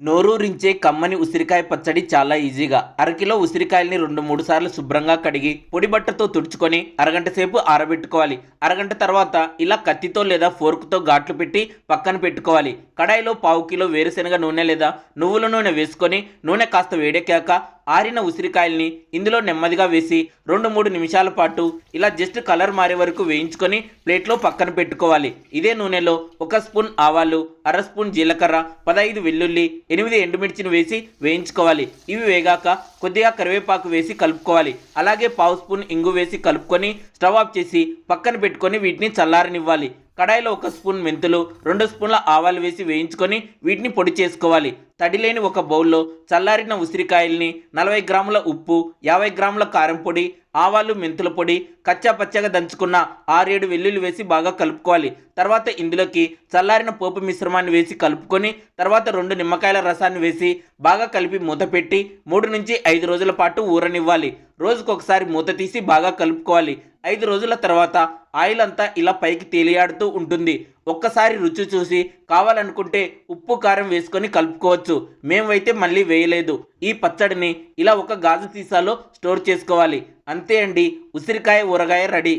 నోరూరించే కమ్మని ఉసిరికాయ పచ్చడి చాలా ఈజీగా అరకిలో ఉసిరికాయల్ని 2-3 సార్లు శుభ్రంగా కడిగి పొడి బట్టతో తుడుచుకొని అరగంట సేపు ఆరబెట్టుకోవాలి. అరగంట తర్వాత ఇలా కత్తితో లేదా ఫోర్క్తో ఘాట్లు పెట్టి పక్కన పెట్టుకోవాలి. కడాయిలో 1/2 కిలో వేరుశనగ నూనె లేదా నువ్వుల నూనె వేసుకొని నూనె కాస్త వేడెక్కాక ఆరిన ఉసిరికాయల్ని ఇందులో నెమ్మదిగా వేసి 2-3 నిమిషాల పాటు ఇలా జస్ట్ కలర్ మారే వరకు వేయించుకొని ప్లేట్లో పక్కన పెట్టుకోవాలి. ఇదే నూనెలో 1 స్పూన్ ఆవాలు, అర స్పూన్ జీలకర్ర, 15 వెల్లుల్లి, 8 ఎండుమిర్చిని వేసి వేయించుకోవాలి. ఇవి వేగాక కొద్దిగా కరివేపాకు వేసి కలుపుకోవాలి. అలాగే 1/2 స్పూన్ ఇంగు వేసి కలుపుకొని స్టవ్ ఆఫ్ చేసి పక్కన పెట్టుకొని వీటిని చల్లారనివ్వాలి. కడాయిలో 1 స్పూన్ మెంతులు, 2 స్పూన్ల ఆవాలు వేసి వేయించుకొని వీటిని పొడి చేసుకోవాలి. తడిలేని ఒక బౌల్లో చల్లారిన ఉసిరికాయల్ని, 40 గ్రాముల ఉప్పు, 50 గ్రాముల కారం పొడి, ఆవాలు, మెంతుల పొడి, కచ్చా పచ్చగా దంచుకున్న 6-7 వెల్లుల్లి వేసి బాగా కలుపుకోవాలి. తర్వాత ఇందులోకి చల్లారిన పోపు మిశ్రమాన్ని వేసి కలుపుకొని తర్వాత 2 నిమ్మకాయల రసాన్ని వేసి బాగా కలిపి మూత పెట్టి 3 నుంచి 5 రోజుల పాటు ఊరనివ్వాలి. రోజుకొకసారి మూత తీసి బాగా కలుపుకోవాలి. 5 రోజుల తర్వాత ఆయిల్ అంతా ఇలా పైకి తేలియాడుతూ ఉంటుంది. ఒక్కసారి రుచి చూసి కావాలనుకుంటే ఉప్పు కారం వేసుకొని కలుపుకోవచ్చు. మేమైతే మళ్ళీ వేయలేదు. ఈ పచ్చడిని ఇలా ఒక గాజు సీసాలో స్టోర్ చేసుకోవాలి. అంతే అండి, ఉసిరికాయ ఊరగాయ రెడీ.